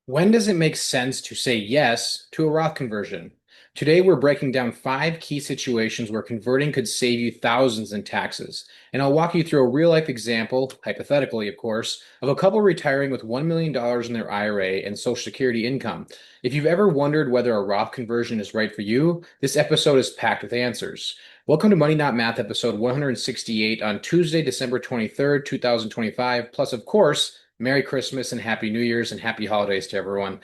When does it make sense to say yes to a Roth conversion? Today, we're breaking down 5 key situations where converting could save you thousands in taxes. And I'll walk you through a real life example, hypothetically, of course, of a couple retiring with $1 million in their IRA and Social Security income. If you've ever wondered whether a Roth conversion is right for you, this episode is packed with answers. Welcome to Money Not Math, episode 168 on Tuesday, December 23rd, 2025. Plus, of course, Merry Christmas and Happy New Year's and Happy Holidays to everyone.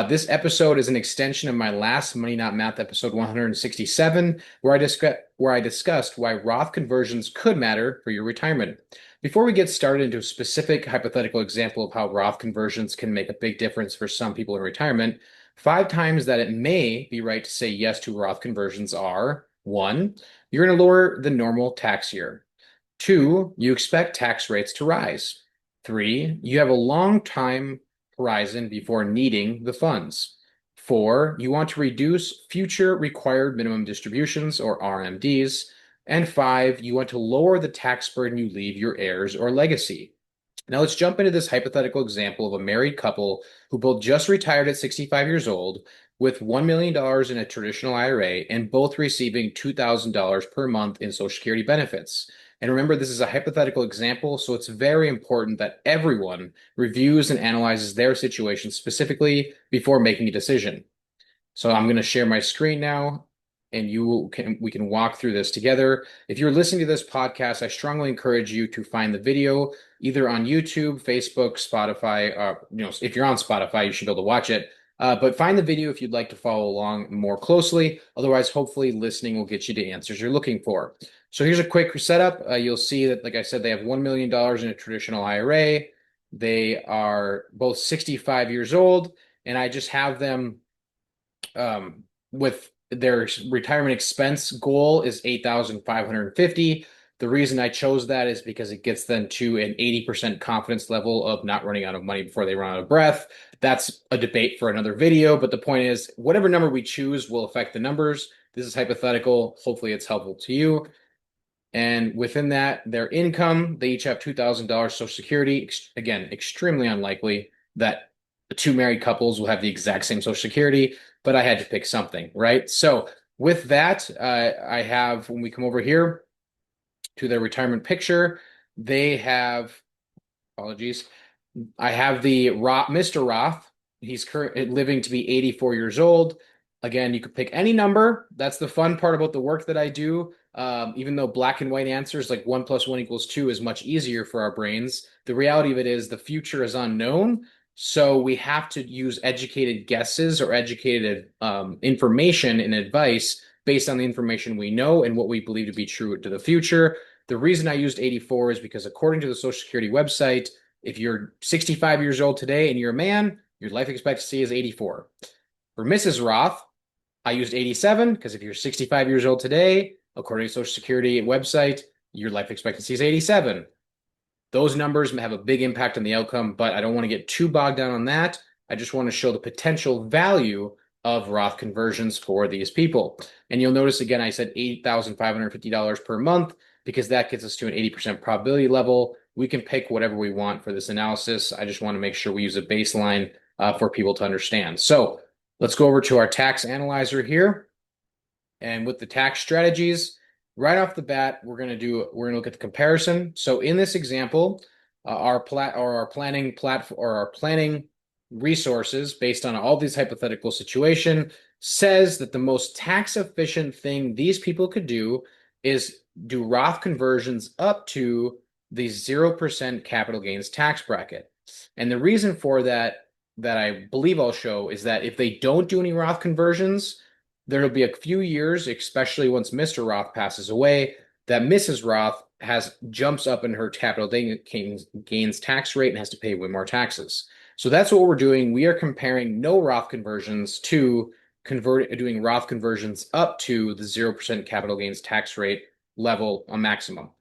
This episode is an extension of my last Money Not Math episode 167, where I discussed why Roth conversions could matter for your retirement. Before we get started into a specific hypothetical example of how Roth conversions can make a big difference for some people in retirement, 5 times that it may be right to say yes to Roth conversions are: one, you're going to lower the normal tax year. Two, you expect tax rates to rise. Three, you have a long time horizon before needing the funds. Four, you want to reduce future required minimum distributions, or RMDs. And five, you want to lower the tax burden you leave your heirs or legacy. Now let's jump into this hypothetical example of a married couple who both just retired at 65 years old with $1 million in a traditional IRA and both receiving $2,000 per month in Social Security benefits. And remember, this is a hypothetical example, so it's very important that everyone reviews and analyzes their situation specifically before making a decision. So I'm going to share my screen now, and we can walk through this together. If you're listening to this podcast, I strongly encourage you to find the video either on YouTube, Facebook, Spotify. If you're on Spotify, you should be able to watch it. But find the video if you'd like to follow along more closely. Otherwise, hopefully, listening will get you the answers you're looking for. So here's a quick setup. You'll see that, like I said, they have $1 million in a traditional IRA. They are both 65 years old, and I just have them with their retirement expense goal is 8,550. The reason I chose that is because it gets them to an 80% confidence level of not running out of money before they run out of breath. That's a debate for another video, but the point is, whatever number we choose will affect the numbers. This is hypothetical. Hopefully, it's helpful to you. And within that, their income, they each have $2,000 Social Security. Again, extremely unlikely that the two married couples will have the exact same Social Security, but I had to pick something, right? So with that, I have, when we come over here to their retirement picture, they have, apologies, I have the Mr. Roth. He's currently living to be 84 years old. Again, you could pick any number. That's the fun part about the work that I do. Even though black and white answers like 1 + 1 = 2 is much easier for our brains, the reality of it is the future is unknown. So we have to use educated guesses or educated information and advice based on the information we know and what we believe to be true to the future. The reason I used 84 is because according to the Social Security website, if you're 65 years old today and you're a man, your life expectancy is 84. For Mrs. Roth, I used 87 because if you're 65 years old today, according to Social Security website, your life expectancy is 87. Those numbers have a big impact on the outcome, but I don't want to get too bogged down on that. I just want to show the potential value of Roth conversions for these people. And you'll notice again, I said $8,550 per month because that gets us to an 80% probability level. We can pick whatever we want for this analysis. I just want to make sure we use a baseline for people to understand. So let's go over to our tax analyzer here. And with the tax strategies, right off the bat, we're going to look at the comparison. So in this example, our planning resources based on all these hypothetical situation says that the most tax efficient thing these people could do is do Roth conversions up to the 0% capital gains tax bracket. And the reason for that I believe I'll show is that if they don't do any Roth conversions, there'll be a few years, especially once Mr. Roth passes away, that Mrs. Roth jumps up in her capital gains tax rate and has to pay way more taxes. So that's what we're doing. We are comparing no Roth conversions to doing Roth conversions up to the 0% capital gains tax rate level, a maximum.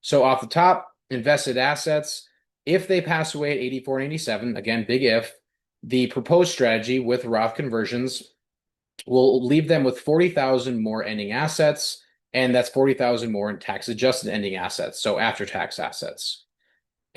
So off the top, invested assets, if they pass away at 84 and 87, again, big if, the proposed strategy with Roth conversions will leave them with 40,000 more ending assets, and that's 40,000 more in tax adjusted ending assets, so after tax assets.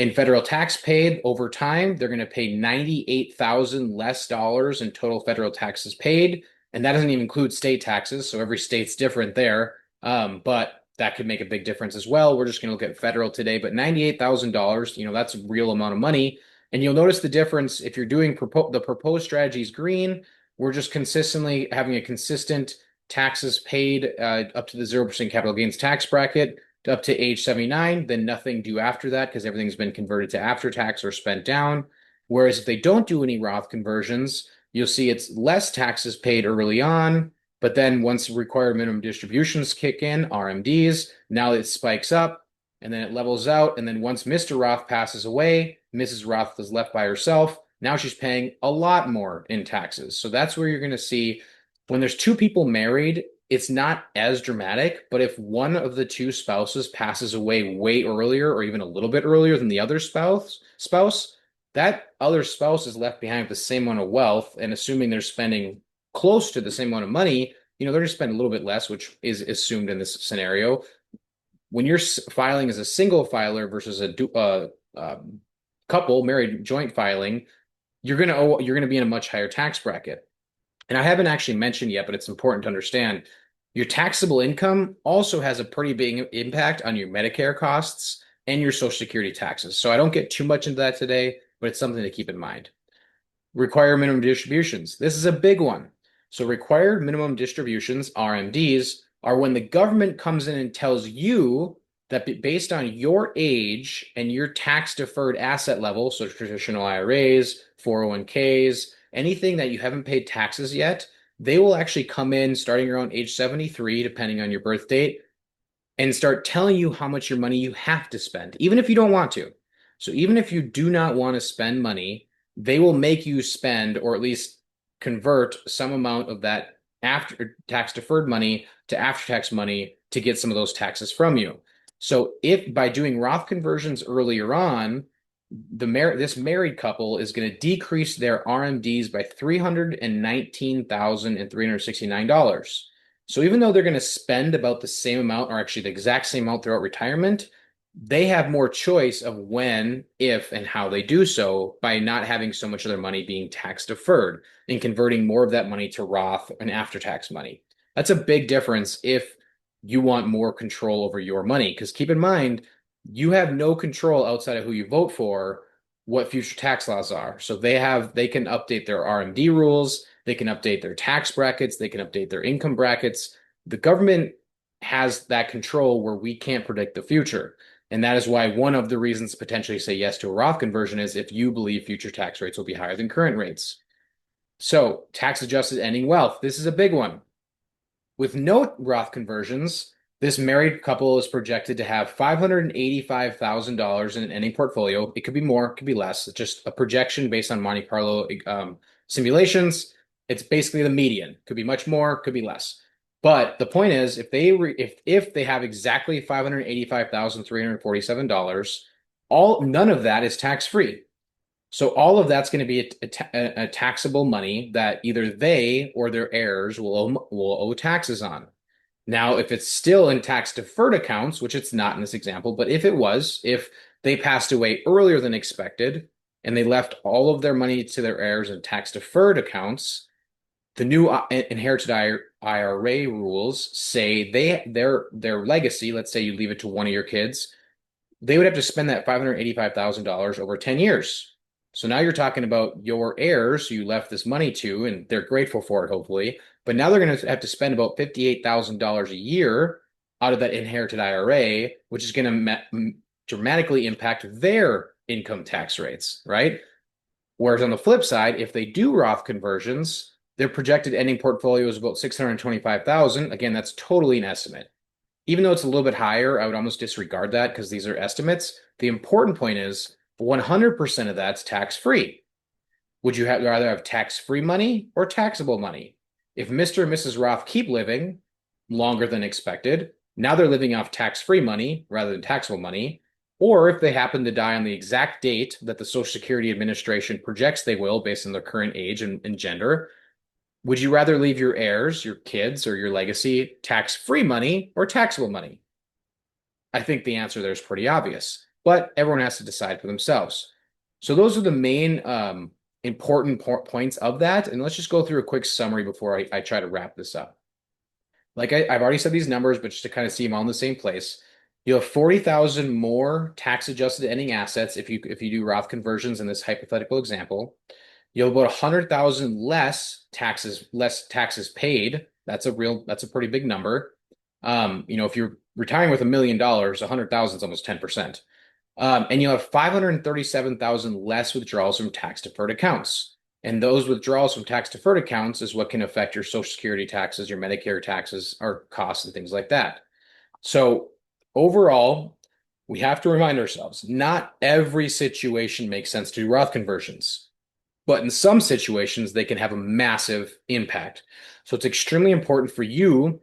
In federal tax paid over time, they're going to pay 98,000 less dollars in total federal taxes paid. And that doesn't even include state taxes. So every state's different there. But that could make a big difference as well. We're just going to look at federal today, but $98,000, that's a real amount of money. And you'll notice the difference if you're doing the proposed strategies green, we're just consistently having a consistent taxes paid up to the 0% capital gains tax bracket up to age 79, then nothing due after that because everything's been converted to after tax or spent down. Whereas if they don't do any Roth conversions, you'll see it's less taxes paid early on, but then once required minimum distributions kick in, RMDs, now it spikes up and then it levels out. And then once Mr. Roth passes away, Mrs. Roth is left by herself. Now she's paying a lot more in taxes. So that's where you're going to see when there's two people married, it's not as dramatic, but if one of the two spouses passes away way earlier or even a little bit earlier than the other spouse, that other spouse is left behind with the same amount of wealth, and assuming they're spending close to the same amount of money, they're going to spend a little bit less, which is assumed in this scenario. When you're filing as a single filer versus a couple married joint filing, you're going to be in a much higher tax bracket. And I haven't actually mentioned yet, but it's important to understand your taxable income also has a pretty big impact on your Medicare costs and your Social Security taxes. So I don't get too much into that today, but it's something to keep in mind. Required minimum distributions. This is a big one. So required minimum distributions, RMDs, are when the government comes in and tells you that based on your age and your tax deferred asset level, so traditional IRAs, 401ks, anything that you haven't paid taxes yet, they will actually come in starting around age 73, depending on your birth date, and start telling you how much your money you have to spend, even if you don't want to. So even if you do not want to spend money, they will make you spend or at least convert some amount of that after tax deferred money to after tax money to get some of those taxes from you. So if by doing Roth conversions earlier on, this married couple is going to decrease their RMDs by $319,369. So even though they're going to spend about the same amount, or actually the exact same amount throughout retirement, they have more choice of when, if, and how they do so by not having so much of their money being tax deferred and converting more of that money to Roth and after tax money. That's a big difference if you want more control over your money, because keep in mind, you have no control outside of who you vote for what future tax laws are. So they can update their RMD rules, they can update their tax brackets, they can update their income brackets. The government has that control where we can't predict the future. And that is why one of the reasons to potentially say yes to a Roth conversion is if you believe future tax rates will be higher than current rates. So tax adjusted ending wealth. This is a big one. With no Roth conversions, this married couple is projected to have $585,000 in an ending portfolio. It could be more, it could be less. It's just a projection based on Monte Carlo simulations. It's basically the median. Could be much more, could be less. But the point is, if they have exactly $585,347, none of that is tax free. So all of that's going to be a taxable money that either they or their heirs will owe taxes on. Now, if it's still in tax deferred accounts, which it's not in this example, but if they passed away earlier than expected and they left all of their money to their heirs in tax deferred accounts, the new inherited IRA rules say their legacy, let's say you leave it to one of your kids, they would have to spend that $585,000 over 10 years. So now you're talking about your heirs who you left this money to, and they're grateful for it, hopefully. But now they're going to have to spend about $58,000 a year out of that inherited IRA, which is going to dramatically impact their income tax rates, right? Whereas on the flip side, if they do Roth conversions, their projected ending portfolio is about $625,000. Again, that's totally an estimate. Even though it's a little bit higher, I would almost disregard that because these are estimates. The important point is 100% of that's tax-free. Would you rather have tax-free money or taxable money? If Mr. and Mrs. Roth keep living longer than expected, now they're living off tax-free money rather than taxable money. Or if they happen to die on the exact date that the Social Security Administration projects they will based on their current age and gender, would you rather leave your heirs, your kids, or your legacy tax-free money or taxable money? I think the answer there is pretty obvious. but everyone has to decide for themselves. So those are the main important points of that. And let's just go through a quick summary before I try to wrap this up. Like I've already said these numbers, but just to kind of see them all in the same place, you have 40,000 more tax adjusted ending assets if you do Roth conversions in this hypothetical example. You have about 100,000 less taxes paid. That's a pretty big number. If you're retiring with $1 million, 100,000 is almost 10%. And you'll have 537,000 less withdrawals from tax deferred accounts. And those withdrawals from tax deferred accounts is what can affect your Social Security taxes, your Medicare taxes, or costs and things like that. So overall, we have to remind ourselves, not every situation makes sense to do Roth conversions, but in some situations, they can have a massive impact. So it's extremely important for you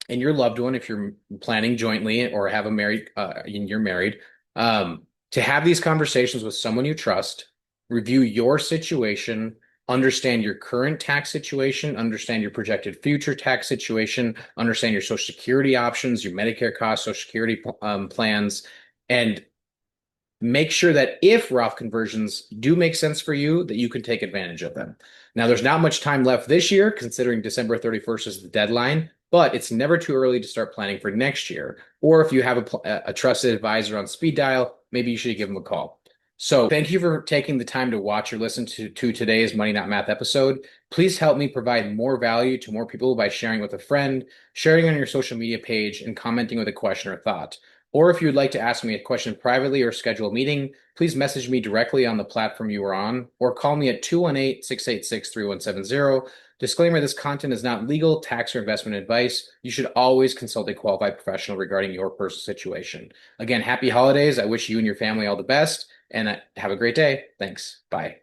and your loved one, if you're planning jointly or have a married, and you're married, to have these conversations with someone you trust, review your situation, understand your current tax situation, understand your projected future tax situation, understand your Social Security options, your Medicare costs, Social Security plans, and make sure that if Roth conversions do make sense for you, that you can take advantage of them. Now, there's not much time left this year, considering December 31st is the deadline, but it's never too early to start planning for next year. Or if you have a trusted advisor on speed dial, maybe you should give them a call. So thank you for taking the time to watch or listen to today's Money Not Math episode. Please help me provide more value to more people by sharing with a friend, sharing on your social media page, and commenting with a question or thought. Or if you'd like to ask me a question privately or schedule a meeting, please message me directly on the platform you are on or call me at 218-686-3170. Disclaimer, this content is not legal, tax, or investment advice. You should always consult a qualified professional regarding your personal situation. Again, happy holidays. I wish you and your family all the best and have a great day. Thanks. Bye.